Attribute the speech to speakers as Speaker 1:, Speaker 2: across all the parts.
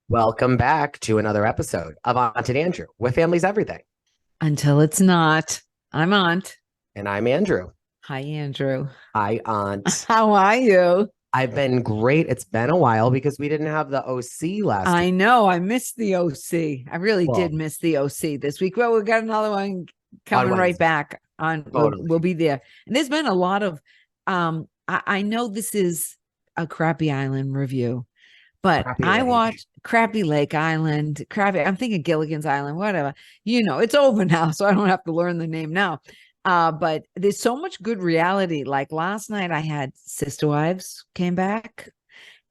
Speaker 1: Welcome back to another episode of Aunt and Andrew with Family's Everything.
Speaker 2: Until it's not. I'm Aunt.
Speaker 1: And I'm Andrew.
Speaker 2: Hi, Andrew.
Speaker 1: Hi, Aunt.
Speaker 2: How are you?
Speaker 1: I've been great. It's been a while because we didn't have the OC last week.
Speaker 2: I know. I missed the OC. I really did
Speaker 1: Well,
Speaker 2: miss the OC this week. Well, we got another one
Speaker 1: on
Speaker 2: coming right
Speaker 1: Wednesday.
Speaker 2: back on.
Speaker 1: Totally.
Speaker 2: We'll be there. And there's been a lot of I know this is a Crappie Island review, but
Speaker 1: Crappie
Speaker 2: I
Speaker 1: Lake.
Speaker 2: watched Crappie Lake Island, Crappie. I'm thinking Gilligan's Island, whatever. It's over now, so I don't have to learn the name now. But there's so much good reality. Like last night, I had Sister Wives came back,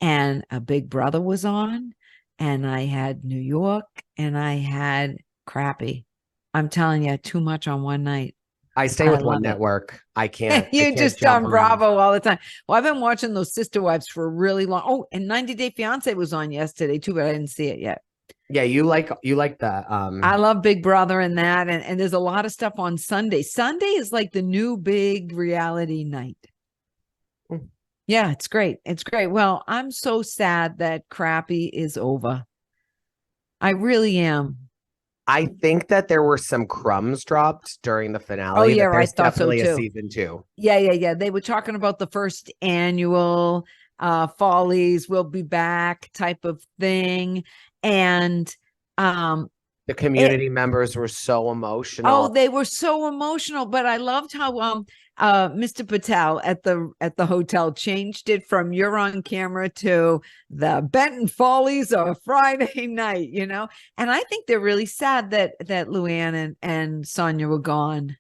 Speaker 2: and a Big Brother was on, and I had New York, and I had Crappie. I'm telling you, too much on one night.
Speaker 1: I stay
Speaker 2: I
Speaker 1: with one
Speaker 2: love it.
Speaker 1: network. I can't. I
Speaker 2: You
Speaker 1: can't
Speaker 2: just
Speaker 1: jump
Speaker 2: on
Speaker 1: around.
Speaker 2: Bravo all the time. Well, I've been watching those Sister Wives for a really long. Oh, and 90 Day Fiance was on yesterday too, but I didn't see it yet.
Speaker 1: Yeah, you like the
Speaker 2: I love Big Brother and that, and there's a lot of stuff on Sunday. Sunday is like the new big reality night. Yeah, it's great. It's great. Well, I'm so sad that Crappie is over. I really am.
Speaker 1: I think that there were some crumbs dropped during the
Speaker 2: Oh
Speaker 1: finale
Speaker 2: yeah,
Speaker 1: that
Speaker 2: I
Speaker 1: there's
Speaker 2: thought so
Speaker 1: definitely a
Speaker 2: too.
Speaker 1: season two.
Speaker 2: Yeah. They were talking about the first annual Follies will be back type of thing. And um
Speaker 1: The
Speaker 2: it
Speaker 1: community members were so
Speaker 2: oh,
Speaker 1: emotional.
Speaker 2: they were so emotional, but I loved how Mr. Patel at the hotel changed it from you're on camera to the Benton Follies or Friday night. And I think they're really sad that Luann and Sonja were gone.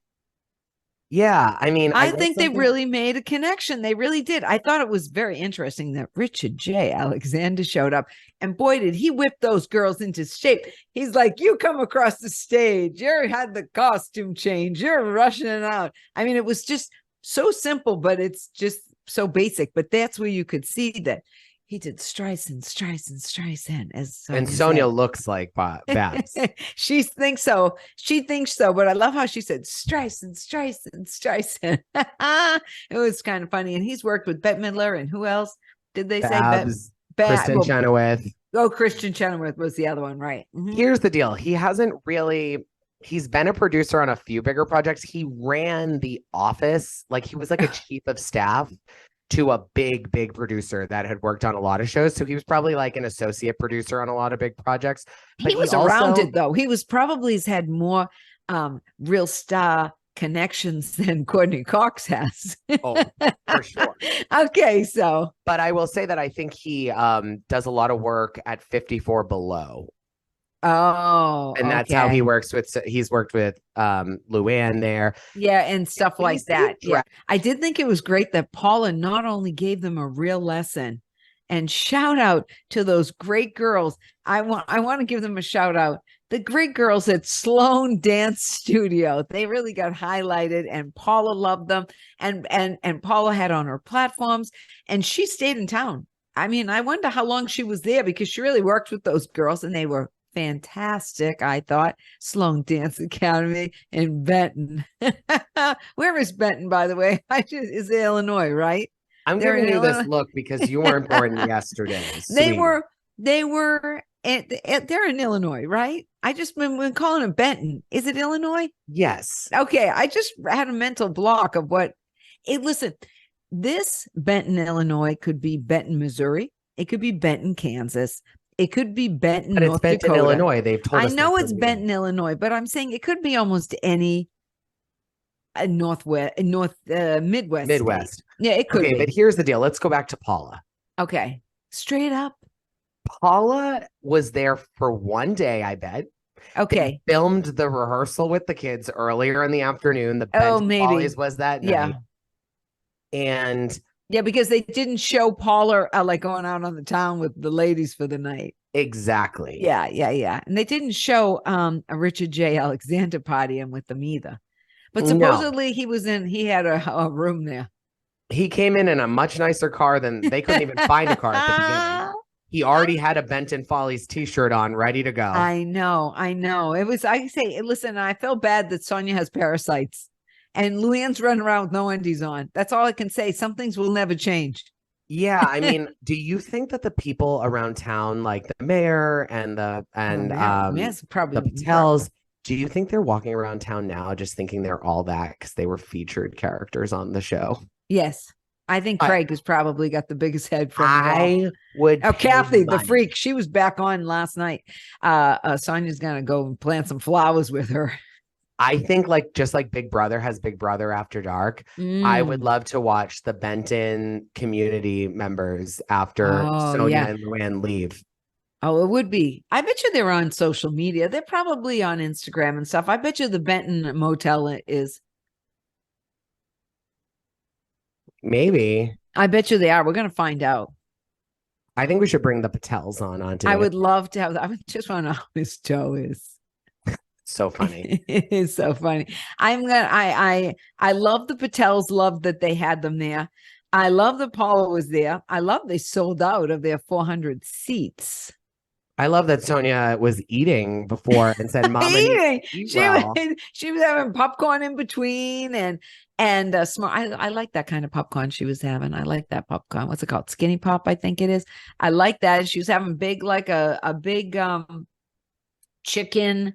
Speaker 1: Yeah, I mean, I
Speaker 2: I
Speaker 1: guess
Speaker 2: think they
Speaker 1: something.
Speaker 2: really made a connection. They really did. I thought it was very interesting that Richard J. Alexander showed up. And boy, did he whip those girls into shape. He's like, you come across the stage. You had the costume change. You're rushing it out. I mean, it was just so simple, but it's just so basic. But that's where you could see that he did Streisand, as
Speaker 1: And
Speaker 2: Sonia said.
Speaker 1: Sonia looks like Babs.
Speaker 2: She thinks so. She thinks so. But I love how she said Streisand. It was kind of funny. And he's worked with Bette Midler and who else did they say?
Speaker 1: Babs,
Speaker 2: Bette.
Speaker 1: Kristen
Speaker 2: Well,
Speaker 1: Chenoweth.
Speaker 2: oh, Christian Chenoweth was the other one, right? Mm-hmm.
Speaker 1: Here's the deal. He's been a producer on a few bigger projects. He ran The Office. Like he was like a chief of staff to a big producer that had worked on a lot of shows. So he was probably like an associate producer on a lot of big projects. But
Speaker 2: He was around it though. He was probably has had more real star connections than Courtney Cox has.
Speaker 1: Oh, for sure.
Speaker 2: Okay, so
Speaker 1: But I will say that I think he does a lot of work at 54 Below.
Speaker 2: oh,
Speaker 1: And that's how
Speaker 2: okay.
Speaker 1: he's worked with Luann there.
Speaker 2: Yeah, and stuff
Speaker 1: But
Speaker 2: like that. Yeah. I did think it was great that Paula not only gave them a real lesson and shout out to those great girls. I want to give them a shout out. The great girls at Sloan Dance Studio. They really got highlighted and Paula loved them and Paula had on her platforms and she stayed in town. I mean, I wonder how long she was there because she really worked with those girls and they were fantastic. I thought Sloan Dance Academy in Benton. Where is Benton, by the way? Is it Illinois, right?
Speaker 1: I'm
Speaker 2: They're
Speaker 1: giving
Speaker 2: in
Speaker 1: you this
Speaker 2: Illinois.
Speaker 1: look because you weren't born yesterday,
Speaker 2: they
Speaker 1: sweetie.
Speaker 2: were they were they're in Illinois, right? I just been calling it Benton. Is it Illinois?
Speaker 1: Yes.
Speaker 2: Okay, I just had a mental block of what. Hey, listen, this Benton, Illinois could be Benton, Missouri. It could be Benton, Kansas. It could be Benton,
Speaker 1: But it's
Speaker 2: North
Speaker 1: Benton,
Speaker 2: Dakota.
Speaker 1: Illinois. They've told
Speaker 2: I
Speaker 1: us that
Speaker 2: know
Speaker 1: from
Speaker 2: it's
Speaker 1: the beginning.
Speaker 2: Benton, Illinois, but I'm saying it could be almost any Midwest state.
Speaker 1: Midwest.
Speaker 2: Yeah, it could
Speaker 1: Okay, but
Speaker 2: be.
Speaker 1: here's the deal. Let's go back to Paula.
Speaker 2: Okay, straight up.
Speaker 1: Paula was there for one day, I bet. They
Speaker 2: Okay.
Speaker 1: filmed the rehearsal with the kids earlier in the afternoon. The
Speaker 2: Oh,
Speaker 1: Benton
Speaker 2: maybe.
Speaker 1: Follies was that
Speaker 2: Yeah.
Speaker 1: night. And
Speaker 2: Yeah, because they didn't show Paula like going out on the town with the ladies for the night.
Speaker 1: exactly.
Speaker 2: Yeah. And they didn't show a Richard J. Alexander partying with them either. But
Speaker 1: No,
Speaker 2: supposedly he had a room there.
Speaker 1: he came in a much nicer car than they couldn't even find a car at the beginning. He already had a Benton Follies t-shirt on, ready to go.
Speaker 2: I know. It was, I say, listen, I feel bad that Sonja has parasites and Luann's running around with no undies on. That's all I can say. Some things will never change.
Speaker 1: Yeah, I mean, do you think that the people around town, like the mayor and
Speaker 2: Mass probably
Speaker 1: the Patels, do you think they're walking around town now just thinking they're all that because they were featured characters on the show?
Speaker 2: yes. I think
Speaker 1: I
Speaker 2: Craig has probably got the biggest head from it all.
Speaker 1: I would
Speaker 2: Oh,
Speaker 1: pay
Speaker 2: Kathy, the
Speaker 1: money.
Speaker 2: freak, she was back on last night. Sonja's gonna go plant some flowers with her.
Speaker 1: I think like just like Big Brother has Big Brother After Dark, I would
Speaker 2: Mm.
Speaker 1: love to watch the Benton community members after
Speaker 2: Oh
Speaker 1: Sonja
Speaker 2: yeah.
Speaker 1: and Luann leave.
Speaker 2: Oh, it would be. I bet you they're on social media. They're probably on Instagram and stuff. I bet you the Benton Motel is.
Speaker 1: Maybe.
Speaker 2: I bet you they are. We're gonna find out.
Speaker 1: I think we should bring the Patels on
Speaker 2: I
Speaker 1: today.
Speaker 2: would love to have. I would just want to know how this Joe is.
Speaker 1: So funny.
Speaker 2: It is so funny. I love the Patels, love that they had them there. I love that Paula was there. I love they sold out of their 400 seats.
Speaker 1: I love that Sonja was eating before and said, Mama needs
Speaker 2: Eating.
Speaker 1: to eat
Speaker 2: She
Speaker 1: well.
Speaker 2: she was having popcorn in between and smart. I like that kind of popcorn she was having. I like that popcorn. What's it called? Skinny pop, I think it is. I like that. She was having big, like a big chicken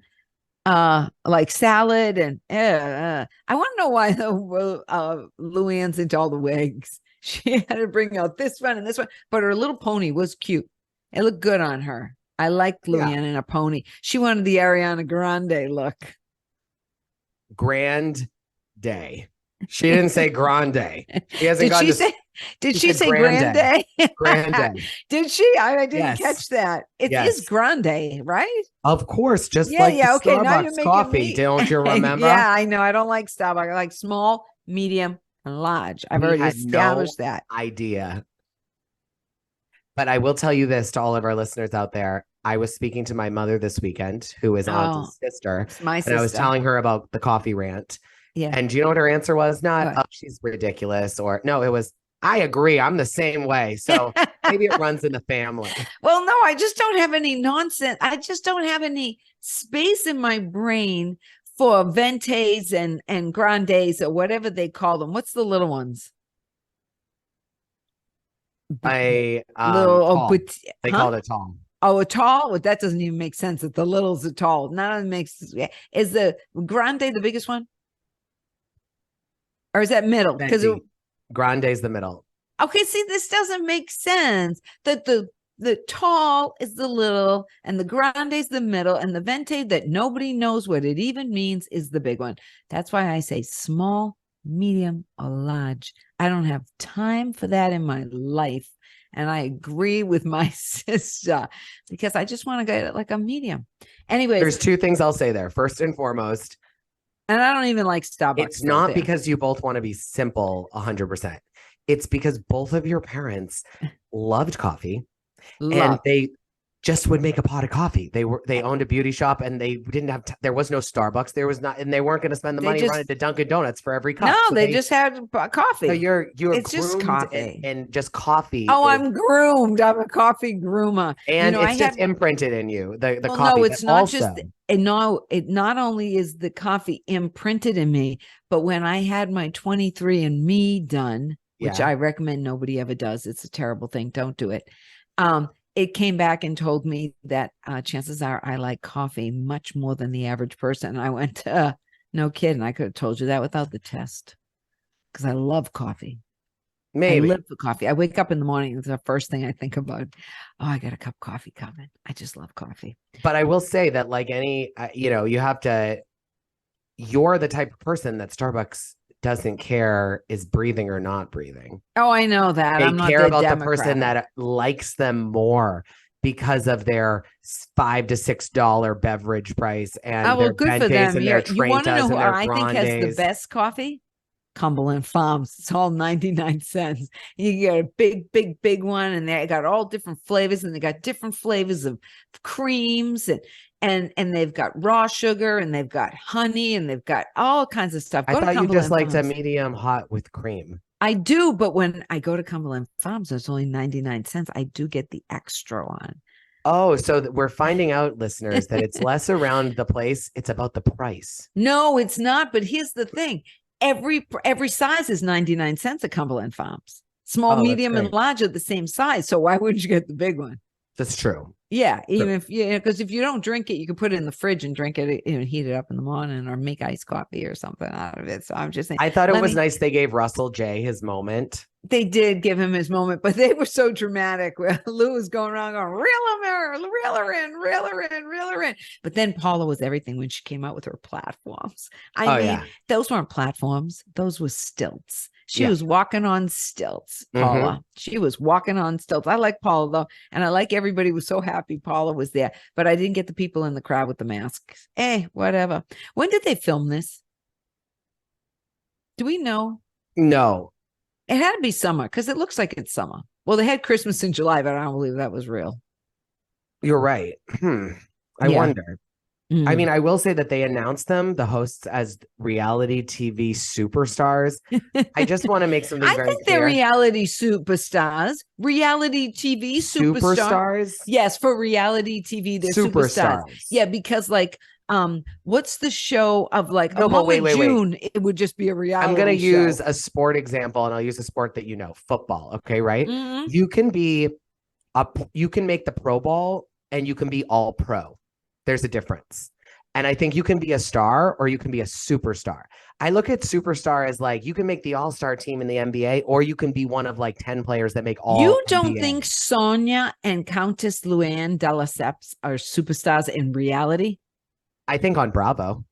Speaker 2: like salad and I want to know why the Luann's into all the wigs. She had to bring out this one and this one, but her little pony was cute. It looked good on her. I like Luann
Speaker 1: Yeah.
Speaker 2: in a pony. She wanted the Ariana Grande look.
Speaker 1: Grand day. She didn't say grande. She hasn't
Speaker 2: Did she
Speaker 1: to
Speaker 2: say? Did she
Speaker 1: said
Speaker 2: say
Speaker 1: grande.
Speaker 2: grande?
Speaker 1: Grande.
Speaker 2: Did she? I didn't
Speaker 1: Yes.
Speaker 2: catch that. It is
Speaker 1: Yes.
Speaker 2: grande, right?
Speaker 1: Of course, just
Speaker 2: Yeah,
Speaker 1: like
Speaker 2: yeah.
Speaker 1: the
Speaker 2: Okay, now you're
Speaker 1: Starbucks
Speaker 2: making
Speaker 1: coffee.
Speaker 2: me.
Speaker 1: Don't you remember?
Speaker 2: Yeah, I know. I don't like Starbucks. I like small, medium, and large. I've
Speaker 1: We
Speaker 2: already
Speaker 1: had no
Speaker 2: established that.
Speaker 1: idea. But I will tell you this to all of our listeners out there. I was speaking to my mother this weekend, who is
Speaker 2: Oh,
Speaker 1: Auntie's sister,
Speaker 2: it's my
Speaker 1: and I was
Speaker 2: sister.
Speaker 1: telling her about the coffee rant.
Speaker 2: Yeah.
Speaker 1: And do you know what her answer was? Not,
Speaker 2: What?
Speaker 1: oh, she's ridiculous, or no, it was, I agree. I'm the same way. So maybe it runs in the family.
Speaker 2: Well, no, I just don't have any nonsense. I just don't have any space in my brain for ventes and grandes or whatever they call them. What's the little ones?
Speaker 1: I
Speaker 2: Little
Speaker 1: tall.
Speaker 2: but
Speaker 1: They called it tall.
Speaker 2: Oh, a tall? Well, that doesn't even make sense. That the little's a tall. None of it makes. Is the grande the biggest one, or is that middle? Because
Speaker 1: Grande's the middle.
Speaker 2: okay, see, this doesn't make sense. That the tall is the little, and the grande is the middle, and the vente that nobody knows what it even means is the big one. That's why I say small, medium, or large. I don't have time for that in my life. And I agree with my sister because I just want to get like a medium. Anyways,
Speaker 1: there's two things I'll say there. First and foremost,
Speaker 2: and I don't even like Starbucks.
Speaker 1: It's not because you both want to be simple 100%. It's because both of your parents loved coffee and they just would make a pot of coffee. They owned a beauty shop and they didn't have there was no Starbucks. There was not, and they weren't going to spend the money running to Dunkin' Donuts for every cup.
Speaker 2: No, so they just had coffee.
Speaker 1: So you're
Speaker 2: it's just coffee
Speaker 1: and just coffee.
Speaker 2: Oh, I'm groomed. I'm a coffee groomer,
Speaker 1: and it's just imprinted in you. The
Speaker 2: well,
Speaker 1: coffee.
Speaker 2: No, it's not also, just. And no, it not only is the coffee imprinted in me, but when I had my 23andMe done, which I recommend nobody ever does, it's a terrible thing. Don't do it. It came back and told me that chances are I like coffee much more than the average person. And I went, no kidding. I could have told you that without the test because I love coffee.
Speaker 1: Maybe.
Speaker 2: I live for coffee. I wake up in the morning. It's the first thing I think about. Oh, I got a cup of coffee coming. I just love coffee.
Speaker 1: But I will say that like any, you have to, you're the type of person that Starbucks doesn't care is breathing or not breathing.
Speaker 2: Oh, I know that.
Speaker 1: They care about the person that likes them more because of their $5 to $6 beverage price and their
Speaker 2: good for them.
Speaker 1: And their
Speaker 2: you want to know who I
Speaker 1: think
Speaker 2: has the best coffee? Cumberland Farms. It's all 99 cents. You get a big one, and they got all different flavors, and they got different flavors of creams and they've got raw sugar, and they've got honey, and they've got all kinds of stuff.
Speaker 1: I thought you just liked a medium hot with cream.
Speaker 2: I do, but when I go to Cumberland Farms, it's only 99 cents. I do get the extra one.
Speaker 1: Oh, so we're finding out, listeners, that it's less around the place. It's about the price.
Speaker 2: No, it's not. But here's the thing. Every size is 99 cents at Cumberland Farms. Small,
Speaker 1: Oh, that's
Speaker 2: medium, and
Speaker 1: great.
Speaker 2: large are the same size. So why wouldn't you get the big one?
Speaker 1: That's true.
Speaker 2: Yeah, even
Speaker 1: True.
Speaker 2: if because if you don't drink it, you can put it in the fridge and drink it, heat it up in the morning, or make iced coffee or something out of it. So I'm just saying,
Speaker 1: I thought it was nice they gave Russell J his moment.
Speaker 2: They did give him his moment, but they were so dramatic. Where Lou was going around going, reel her in, reel her in, reel her in. But then Paula was everything when she came out with her platforms. I mean,
Speaker 1: yeah.
Speaker 2: those weren't platforms; those were stilts. She
Speaker 1: Yeah.
Speaker 2: was walking on stilts, Paula. She was walking on stilts. I like Paula though, and I like everybody was so happy Paula was there. But I didn't get the people in the crowd with the masks. Hey, whatever. When did they film this? Do we know?
Speaker 1: No.
Speaker 2: It had to be summer because it looks like it's summer. Well, they had Christmas in July, but I don't believe that was real.
Speaker 1: You're right. I wonder. I mean, I will say that they announced them, the hosts, as reality TV superstars. I just want to make something very
Speaker 2: think
Speaker 1: clear.
Speaker 2: They're reality superstars. Reality TV superstars. Yes, for reality TV, they're superstars. Yeah, because what's the show of June? It would just be a reality.
Speaker 1: I'm going to use a sport example, and I'll use a sport that you know, football. Okay, right?
Speaker 2: Mm-hmm.
Speaker 1: You can make the Pro Bowl, and you can be all pro. There's a difference. And I think you can be a star or you can be a superstar. I look at superstar as you can make the all-star team in the NBA, or you can be one of 10 players that make all.
Speaker 2: You don't think Sonja and Countess Luann de Lesseps are superstars in reality?
Speaker 1: I think on Bravo.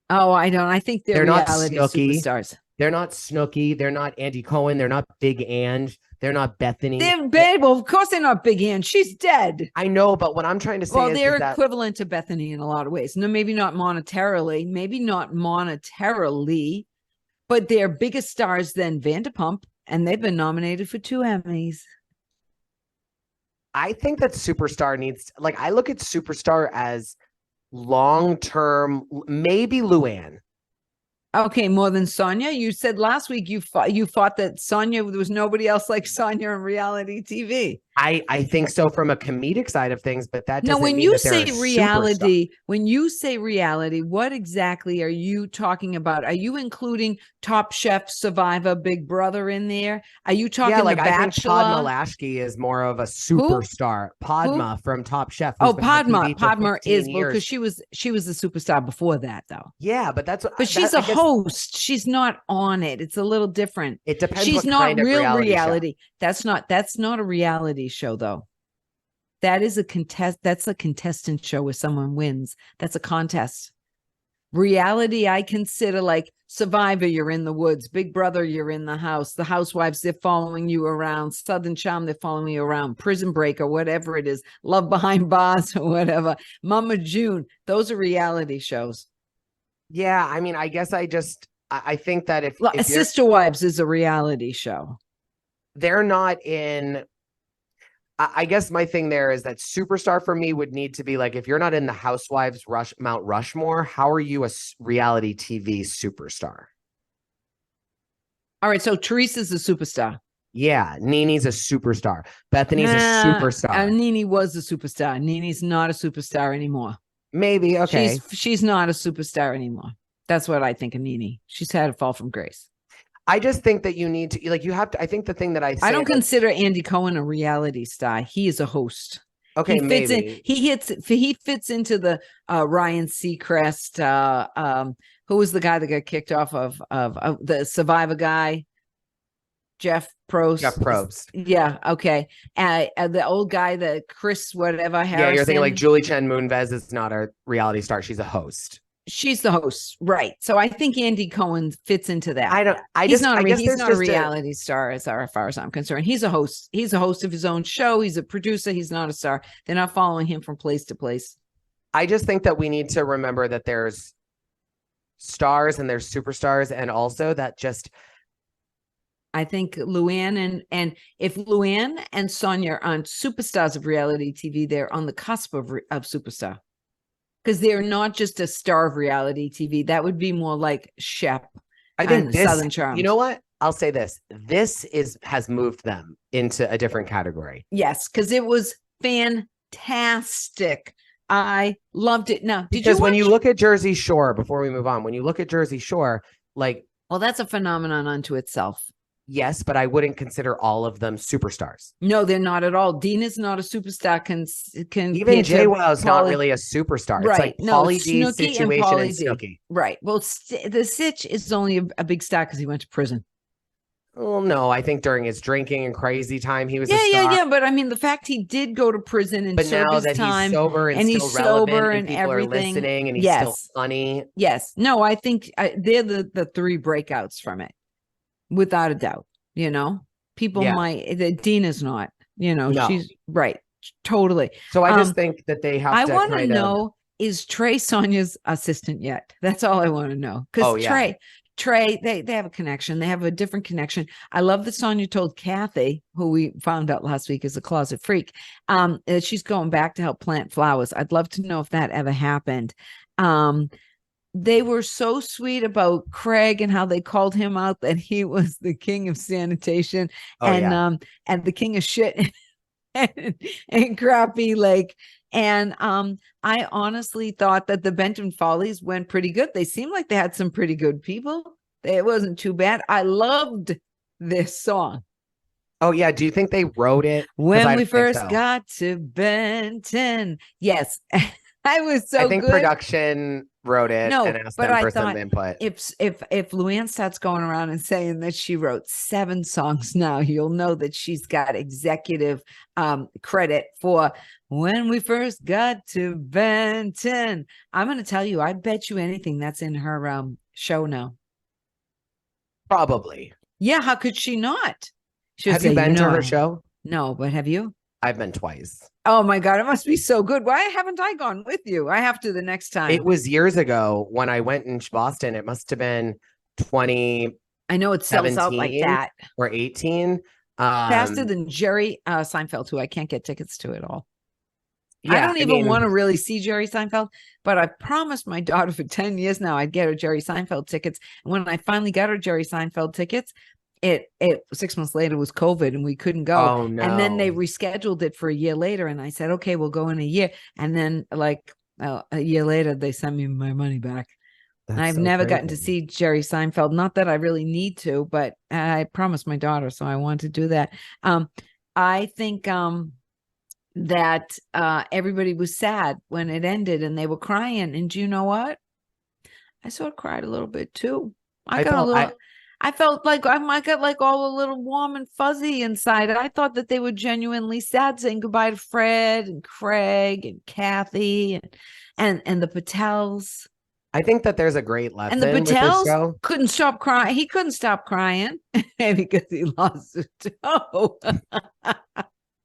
Speaker 2: Oh, I don't. I think they're reality
Speaker 1: not Snooki.
Speaker 2: Superstars.
Speaker 1: They're not Snooki. They're not Andy Cohen. They're not Big Ann. They're not Bethany.
Speaker 2: They're bad. Well, of course they're not Big Ann. She's dead.
Speaker 1: I know, but what I'm trying to say
Speaker 2: is they're equivalent to Bethany in a lot of ways. No, maybe not monetarily, but they're bigger stars than Vanderpump, and they've been nominated for 2 Emmys.
Speaker 1: I think that superstar needs, I look at superstar as long-term, maybe Luann.
Speaker 2: Okay, more than Sonja. You said last week you thought that Sonja, there was nobody else like Sonja in reality TV.
Speaker 1: I think so from a comedic side of things, but that doesn't
Speaker 2: when
Speaker 1: mean
Speaker 2: you
Speaker 1: that
Speaker 2: say reality,
Speaker 1: superstar.
Speaker 2: when you say reality, what exactly are you talking about? Are you including Top Chef, Survivor, Big Brother in there? Are you talking The Bachelor?
Speaker 1: I think Padma Lasky is more of a superstar. Who? Padma from Top Chef.
Speaker 2: Oh, Padma is because she was the superstar before that, though.
Speaker 1: Yeah, but
Speaker 2: she's a host. She's not on it. It's a little different.
Speaker 1: It depends.
Speaker 2: She's not real reality.
Speaker 1: That's
Speaker 2: not a reality show, though. That is that's a contestant show where someone wins. That's a contest. Reality, I consider Survivor, you're in the woods. Big Brother, you're in the house. The Housewives, they're following you around. Southern Charm, they're following you around. Prison Break or whatever it is. Love Behind Bars or whatever. Mama June, those are reality shows.
Speaker 1: Yeah, I mean, I guess I think that if
Speaker 2: Sister Wives is a reality show.
Speaker 1: They're not in. I guess my thing there is that superstar for me would need to be if you're not in the Housewives Mount Rushmore, how are you a reality TV superstar?
Speaker 2: All right, so Teresa's a superstar.
Speaker 1: Yeah, Nene's a superstar. Bethany's a superstar.
Speaker 2: Nene was a superstar. Nene's not a superstar anymore.
Speaker 1: Maybe, okay.
Speaker 2: She's not a superstar anymore. That's what I think of Nene. She's had a fall from grace.
Speaker 1: I just think that you need to you have to. I think the thing that I
Speaker 2: don't consider Andy Cohen a reality star. He is a host.
Speaker 1: Okay,
Speaker 2: he fits into the Ryan Seacrest. Who was the guy that got kicked off of the Survivor guy? Jeff Probst. Yeah. Okay. The old guy, the Chris whatever. Harrison.
Speaker 1: Yeah, you're thinking Julie Chen Moonves is not a reality star. She's a host.
Speaker 2: She's the host, right? So I think Andy Cohen fits into that.
Speaker 1: He's
Speaker 2: not a reality star as far as I'm concerned. He's a host. He's a host of his own show. He's a producer. He's not a star. They're not following him from place to place.
Speaker 1: I just think that we need to remember that there's stars and there's superstars, and also that
Speaker 2: I think Luann and if Luann and Sonja aren't superstars of reality TV, they're on the cusp of superstar. Because they're not just a star of reality TV. That would be more like Shep.
Speaker 1: I think
Speaker 2: Southern Charm.
Speaker 1: You know what? I'll say this. This has moved them into a different category.
Speaker 2: Yes, because it was fantastic. I loved it. Now,
Speaker 1: when you look at Jersey Shore, before we move on, when you look at Jersey Shore,
Speaker 2: well, that's a phenomenon unto itself.
Speaker 1: Yes, but I wouldn't consider all of them superstars.
Speaker 2: No, they're not at all. Dean is not a superstar.
Speaker 1: Even
Speaker 2: Compared to
Speaker 1: JWoww's not
Speaker 2: Pauly.
Speaker 1: really a superstar. It's
Speaker 2: Right.
Speaker 1: like
Speaker 2: No,
Speaker 1: Pauly
Speaker 2: it's
Speaker 1: D's
Speaker 2: Snooki and
Speaker 1: situation and
Speaker 2: Pauly D.
Speaker 1: Snooki.
Speaker 2: Right. Well, the Sitch is only a big star because he went to prison.
Speaker 1: Well, no, I think during his drinking and crazy time, he was a
Speaker 2: Yeah, yeah,
Speaker 1: star.
Speaker 2: yeah. But I mean, the fact he did go to prison and
Speaker 1: But
Speaker 2: serve
Speaker 1: now
Speaker 2: his
Speaker 1: that he's
Speaker 2: time
Speaker 1: sober and
Speaker 2: and he's
Speaker 1: still relevant
Speaker 2: sober
Speaker 1: and
Speaker 2: and
Speaker 1: people are
Speaker 2: everything.
Speaker 1: listening and he's still
Speaker 2: Yes.
Speaker 1: funny.
Speaker 2: Yes. No, I think they're the three breakouts from it, without a doubt. People
Speaker 1: Yeah.
Speaker 2: might, Dean is not,
Speaker 1: No.
Speaker 2: she's right. Totally.
Speaker 1: So I just think that they have
Speaker 2: I
Speaker 1: to
Speaker 2: want to
Speaker 1: kind of.
Speaker 2: know, is Trey Sonja's assistant yet? That's all I want to know. Because
Speaker 1: Oh, yeah.
Speaker 2: Trey, they have a connection. They have a different connection. I love that Sonja told Kathy, who we found out last week is a closet freak, that she's going back to help plant flowers. I'd love to know if that ever happened. They were so sweet about Craig and how they called him out that he was the king of sanitation
Speaker 1: Oh, yeah.
Speaker 2: And the king of shit and Crappie Lake. And I honestly thought that the Benton Follies went pretty good. They seemed like they had some pretty good people. It wasn't too bad. I loved this song.
Speaker 1: Oh, yeah. Do you think they wrote it?
Speaker 2: When we first got to Benton. Yes. I was so
Speaker 1: I think
Speaker 2: good.
Speaker 1: production wrote it and asked them for some input.
Speaker 2: If Luann starts going around and saying that she wrote 7 songs now, you'll know that she's got executive credit for When We First Got to Benton. I'm going to tell you, I bet you anything that's in her show now.
Speaker 1: Probably.
Speaker 2: Yeah, how could she not?
Speaker 1: Have you been to her show?
Speaker 2: No, but have you?
Speaker 1: I've been twice.
Speaker 2: Oh my God, it must be so good. Why haven't I gone with you? I have to the next time.
Speaker 1: It was years ago when I went in Boston. It must have been 20.
Speaker 2: I know it sells out like that.
Speaker 1: Or 18.
Speaker 2: Faster than Jerry Seinfeld, who I can't get tickets to at all.
Speaker 1: Yeah,
Speaker 2: I don't even want to really see Jerry Seinfeld, but I promised my daughter for 10 years now I'd get her Jerry Seinfeld tickets. And when I finally got her Jerry Seinfeld tickets, it 6 months later was COVID and we couldn't go.
Speaker 1: Oh, no.
Speaker 2: And then they rescheduled it for a year later. And I said, okay, we'll go in a year. And then like a year later, they sent me my money back. I've never gotten to see Jerry Seinfeld. Not that I really need to, but I promised my daughter, so I want to do that. I think that everybody was sad when it ended and they were crying. And do you know what? I sort of cried a little bit too. I felt like I got like all a little warm and fuzzy inside. I thought that they were genuinely sad, saying goodbye to Fred and Craig and Kathy and the Patels.
Speaker 1: I think that there's a great lesson.
Speaker 2: And the
Speaker 1: Patels with this show.
Speaker 2: couldn't stop crying. He couldn't stop crying because he lost his toe.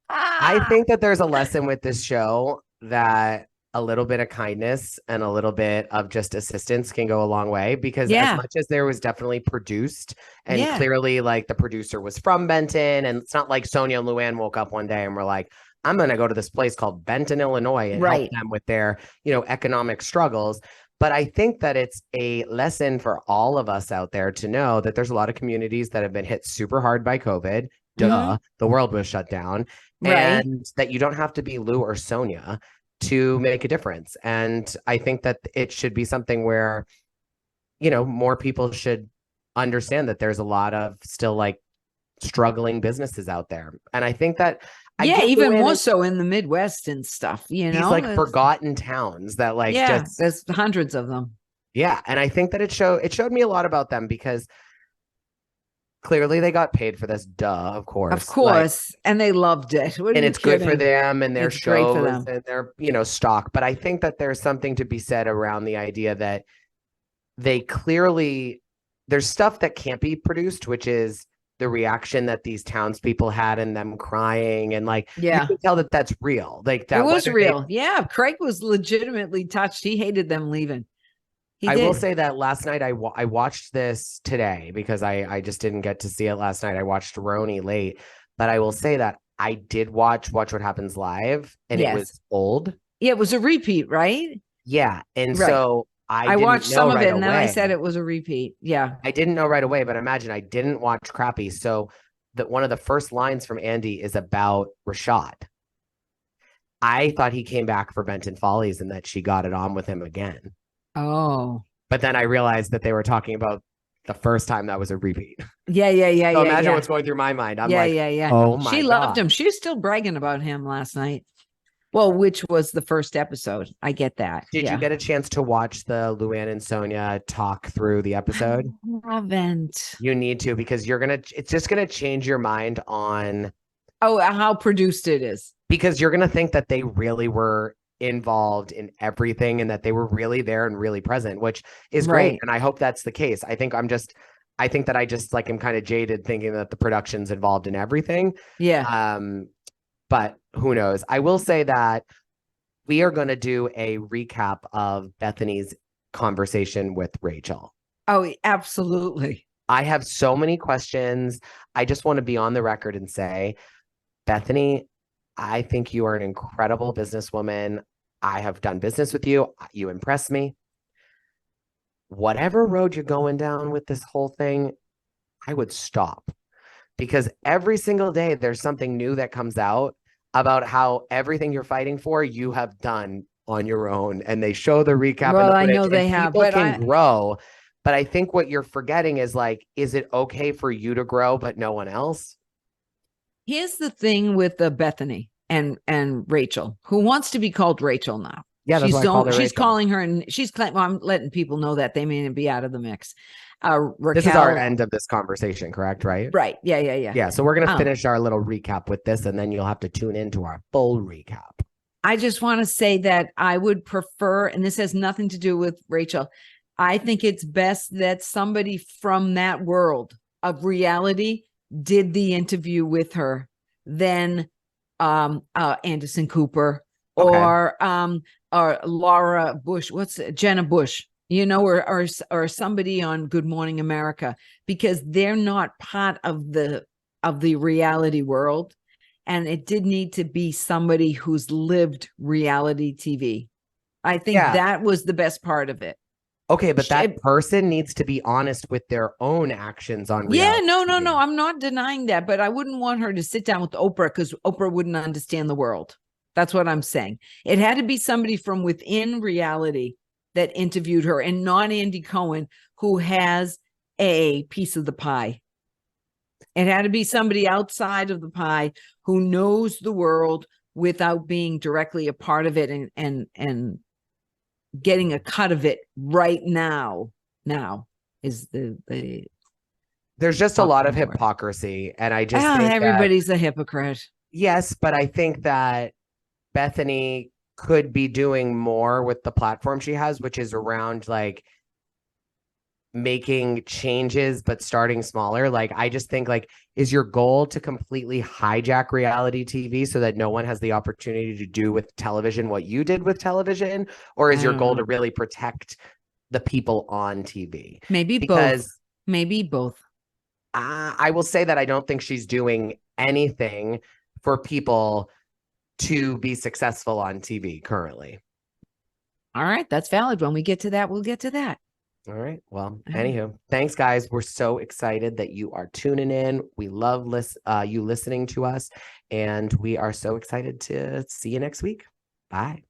Speaker 1: I think that there's a lesson with this show that a little bit of kindness and a little bit of just assistance can go a long way, because as much as there was definitely produced and clearly like the producer was from Benton, and it's not like Sonja and Luann woke up one day and were like, I'm going to go to this place called Benton, Illinois and help them with their, economic struggles. But I think that it's a lesson for all of us out there to know that there's a lot of communities that have been hit super hard by COVID. The world was shut down. And that you don't have to be Lou or Sonja to make a difference. And I think that it should be something where, more people should understand that there's a lot of still like struggling businesses out there. And I think that
Speaker 2: even more so in the Midwest and stuff,
Speaker 1: these like forgotten towns that like
Speaker 2: there's hundreds of them.
Speaker 1: Yeah. And I think that it showed me a lot about them, because clearly they got paid for this, of course,
Speaker 2: and they loved it.
Speaker 1: And it's good for them and their shows and their stock. But I think that there's something to be said around the idea that they clearly, there's stuff that can't be produced, which is the reaction that these townspeople had and them crying, and like you can tell that that's real. Like that
Speaker 2: it was real. Craig was legitimately touched. He hated them leaving.
Speaker 1: I will say that last night I watched this today because I just didn't get to see it last night. I watched Roni late, but I will say that I did watch What Happens Live, and it was old.
Speaker 2: Yeah, it was a repeat, right?
Speaker 1: Yeah, and so I
Speaker 2: watched some of it, and
Speaker 1: then
Speaker 2: I said it was a repeat. Yeah,
Speaker 1: I didn't know right away, but imagine I didn't watch Crappie, so that one of the first lines from Andy is about Rashad. I thought he came back for Benton Follies and that she got it on with him again.
Speaker 2: Oh.
Speaker 1: But then I realized that they were talking about the first time that was a repeat.
Speaker 2: Yeah.
Speaker 1: So imagine what's going through my mind. I'm like,
Speaker 2: yeah.
Speaker 1: oh my
Speaker 2: She loved
Speaker 1: God.
Speaker 2: him. She was still bragging about him last night. Well, which was the first episode. I get that.
Speaker 1: Did you get a chance to watch the Luann and Sonja talk through the episode?
Speaker 2: I haven't.
Speaker 1: You need to, because it's just gonna change your mind on
Speaker 2: how produced it is.
Speaker 1: Because you're gonna think that they really were involved in everything and that they were really there and really present, which is great. And I hope that's the case. I think that I just like am kind of jaded thinking that the production's involved in everything.
Speaker 2: Yeah.
Speaker 1: But who knows? I will say that we are going to do a recap of Bethany's conversation with Rachel.
Speaker 2: Oh, absolutely.
Speaker 1: I have so many questions. I just want to be on the record and say, Bethany, I think you are an incredible businesswoman. I have done business with you. You impress me. Whatever road you're going down with this whole thing, I would stop. Because every single day there's something new that comes out about how everything you're fighting for, you have done on your own. And they show the recap.
Speaker 2: Well,
Speaker 1: and
Speaker 2: I know they have,
Speaker 1: but can grow. But I think what you're forgetting is like, is it okay for you to grow, but no one else?
Speaker 2: Here's the thing with the Bethany and Rachel, who wants to be called Rachel now.
Speaker 1: Yeah, that's why I called her
Speaker 2: she's
Speaker 1: Rachel.
Speaker 2: calling her, and she's claiming. Well, I'm letting people know that they may be out of the mix. Raquel,
Speaker 1: this is our end of this conversation, correct? Right?
Speaker 2: Right. Yeah.
Speaker 1: Yeah. So we're gonna finish our little recap with this, and then you'll have to tune into our full recap.
Speaker 2: I just want to say that I would prefer, and this has nothing to do with Rachel. I think it's best that somebody from that world of reality did the interview with her than Anderson Cooper or Laura Bush. Jenna Bush, or somebody on Good Morning America, because they're not part of the reality world. And it did need to be somebody who's lived reality TV. I think that was the best part of it.
Speaker 1: Okay, but that person needs to be honest with their own actions on reality.
Speaker 2: Yeah, no. I'm not denying that, but I wouldn't want her to sit down with Oprah because Oprah wouldn't understand the world. That's what I'm saying. It had to be somebody from within reality that interviewed her, and not Andy Cohen, who has a piece of the pie. It had to be somebody outside of the pie who knows the world without being directly a part of it and getting a cut of it right now. Now is
Speaker 1: there's just a lot of hypocrisy, and I just think
Speaker 2: everybody's a hypocrite.
Speaker 1: Yes, but I think that Bethany could be doing more with the platform she has, which is around like making changes but starting smaller. Like, I just think, like, is your goal to completely hijack reality TV so that no one has the opportunity to do with television what you did with television? Or is your goal to really protect the people on TV?
Speaker 2: Maybe both.
Speaker 1: I will say that I don't think she's doing anything for people to be successful on TV currently.
Speaker 2: All right, that's valid. When we get to that, we'll get to that.
Speaker 1: All right. Well, anywho, thanks, guys. We're so excited that you are tuning in. We love you listening to us, and we are so excited to see you next week. Bye.